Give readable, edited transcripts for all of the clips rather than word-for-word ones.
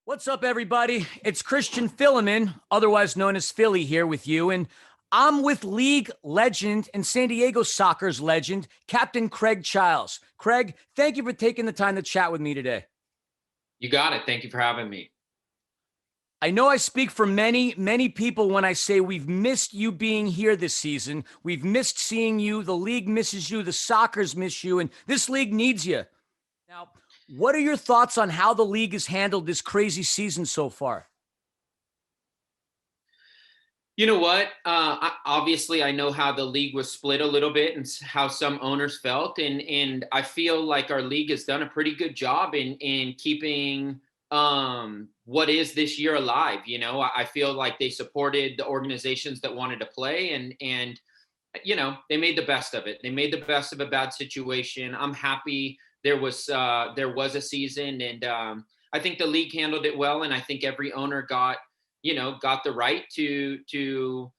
What's up, everybody? It's Christian Filimon, otherwise known as Philly, here with you. And I'm with league legend and San Diego Soccer's legend, Captain Kraig Chiles. Kraig, thank you for taking the time to chat with me today. You got it. Thank you for having me. I know I speak for many, many people when I say we've missed you being here this season. We've missed seeing you. The league misses you. The Soccers miss you. And this league needs you. Now, what are your thoughts on how the league has handled this crazy season so far? You know what? Obviously, I know how the league was split a little bit and how some owners felt, and I feel like our league has done a pretty good job in keeping what is this year alive. You know, I feel like they supported the organizations that wanted to play, and you know, they made the best of it. They made the best of a bad situation. I'm happy there was a season, and I think the league handled it well, and I think every owner got the right to do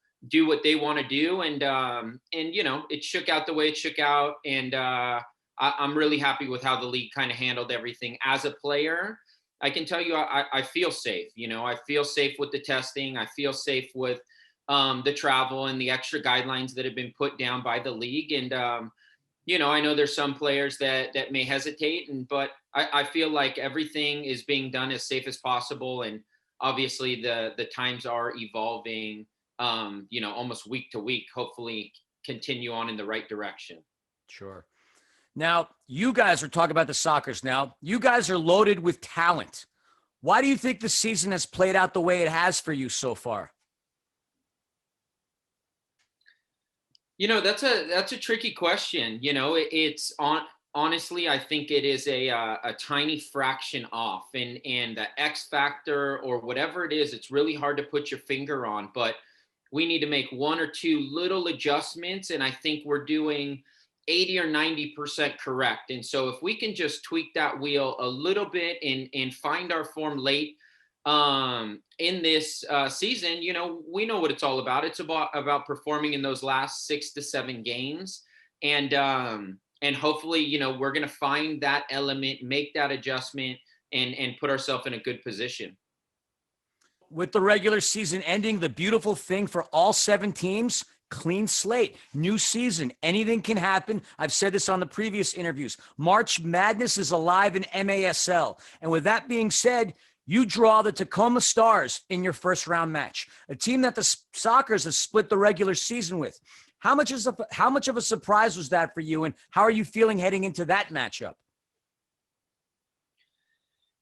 what they want to do, and you know, it shook out the way it shook out, and I'm really happy with how the league kind of handled everything. As a player, I can tell you I feel safe. You know, I feel safe with the testing. I feel safe with the travel and the extra guidelines that have been put down by the league. And you know, I know there's some players that may hesitate, but I feel like everything is being done as safe as possible. And obviously the times are evolving, you know, almost week to week, hopefully continue on in the right direction. Sure. Now, you guys are talking about the Soccers now. You guys are loaded with talent. Why do you think the season has played out the way it has for you so far? You know, that's a tricky question. You know, honestly, I think it is a tiny fraction off, and the X factor or whatever it is, it's really hard to put your finger on. But we need to make one or two little adjustments, and I think we're doing 80 or 90% correct. And so if we can just tweak that wheel a little bit and find our form late in this season, you know, we know what it's all about. It's about performing in those last 6 to 7 games, and hopefully, you know, we're going to find that element, make that adjustment, and put ourselves in a good position. With the regular season ending, the beautiful thing for all 7 teams, clean slate, new season, anything can happen. I've said this on the previous interviews. March Madness is alive in MASL. And with that being said, you draw the Tacoma Stars in your first round match, a team that the Soccers have split the regular season with. How much of a surprise was that for you, and how are you feeling heading into that matchup?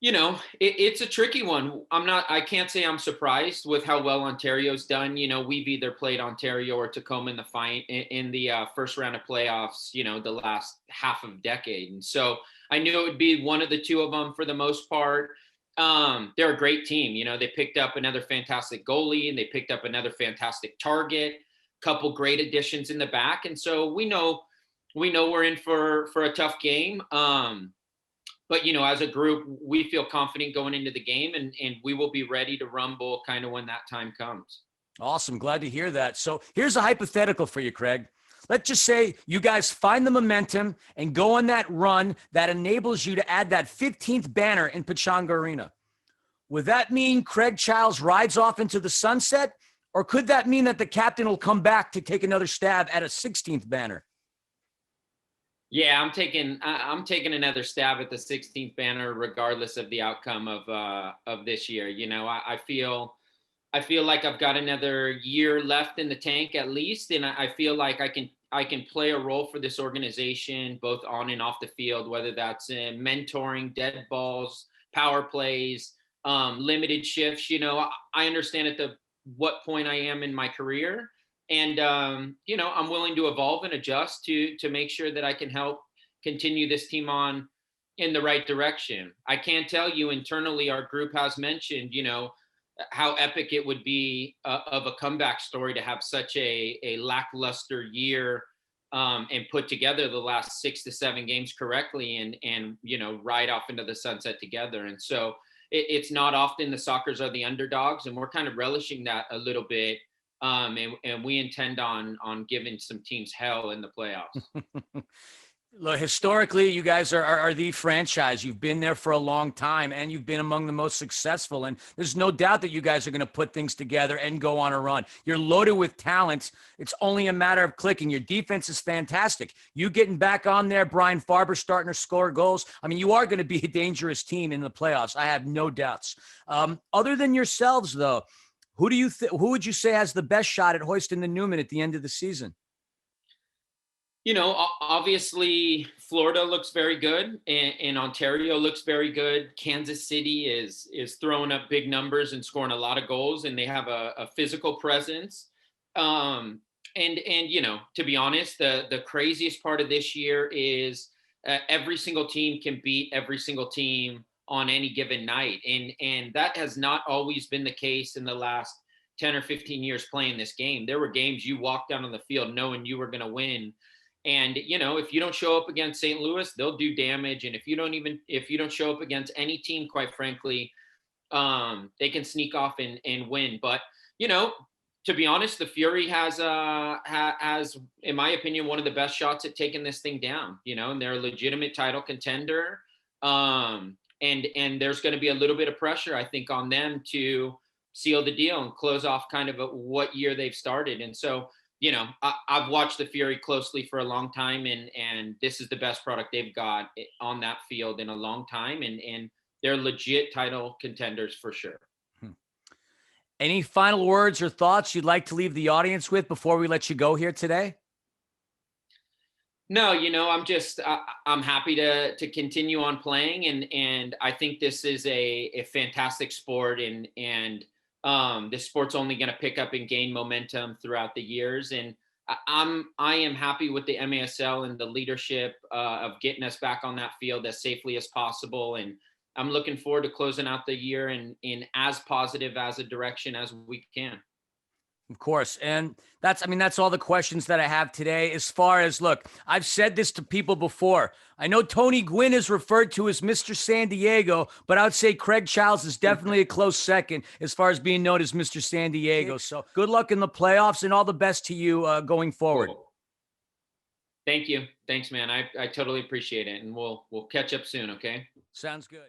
You know, it's a tricky one. I can't say I'm surprised with how well Ontario's done. You know, we've either played Ontario or Tacoma in the first round of playoffs, you know, the last half of decade. And so I knew it would be one of the two of them for the most part. They're a great team. You know, they picked up another fantastic goalie, and they picked up another fantastic target, couple great additions in the back. And so we know we're in for a tough game. But, you know, as a group, we feel confident going into the game, and we will be ready to rumble kind of when that time comes. Awesome. Glad to hear that. So here's a hypothetical for you, Kraig. Let's just say you guys find the momentum and go on that run that enables you to add that 15th banner in Pechanga Arena. Would that mean Kraig Chiles rides off into the sunset, or could that mean that the captain will come back to take another stab at a 16th banner? Yeah, I'm taking another stab at the 16th banner, regardless of the outcome of this year. You know, I feel like I've got another year left in the tank at least, and I feel like I can play a role for this organization both on and off the field, whether that's in mentoring, dead balls, power plays, limited shifts. You know, I understand at what point I am in my career. And, you know, I'm willing to evolve and adjust to make sure that I can help continue this team on in the right direction. I can tell you internally, our group has mentioned, you know, how epic it would be of a comeback story to have such a lackluster year and put together the last 6 to 7 games correctly and, you know, ride off into the sunset together. And so it's not often the Soccers are the underdogs, and we're kind of relishing that a little bit. And we intend on giving some teams hell in the playoffs. Look, historically, you guys are the franchise. You've been there for a long time, and you've been among the most successful. And there's no doubt that you guys are going to put things together and go on a run. You're loaded with talent. It's only a matter of clicking. Your defense is fantastic. You getting back on there, Brian Farber starting to score goals. I mean, you are going to be a dangerous team in the playoffs. I have no doubts. Other than yourselves, though, who would you say has the best shot at hoisting the Newman at the end of the season? Obviously Florida looks very good, and Ontario looks very good. Kansas City is throwing up big numbers and scoring a lot of goals, and they have a physical presence. And to be honest, the craziest part of this year is every single team can beat every single team on any given night, and that has not always been the case in the last 10 or 15 years playing this game. There were games you walked down on the field knowing you were going to win. And, if you don't show up against St. Louis, they'll do damage. And if you don't show up against any team, quite frankly, they can sneak off and win. But, to be honest, the Fury has, in my opinion, one of the best shots at taking this thing down, and they're a legitimate title contender. And there's going to be a little bit of pressure, I think, on them to seal the deal and close off kind of what year they've started. And so, I've watched the Fury closely for a long time, and this is the best product they've got on that field in a long time. And they're legit title contenders for sure. Any final words or thoughts you'd like to leave the audience with before we let you go here today? No, I'm happy to continue on playing. And I think this is a fantastic sport, and this sport's only going to pick up and gain momentum throughout the years. And I am happy with the MASL and the leadership of getting us back on that field as safely as possible. And I'm looking forward to closing out the year in as positive as a direction as we can. Of course. And that's all the questions that I have today. As far as, look, I've said this to people before. I know Tony Gwynn is referred to as Mr. San Diego, but I would say Kraig Chiles is definitely a close second as far as being known as Mr. San Diego. So good luck in the playoffs and all the best to you going forward. Cool. Thank you. Thanks, man. I totally appreciate it. And we'll catch up soon. Okay. Sounds good.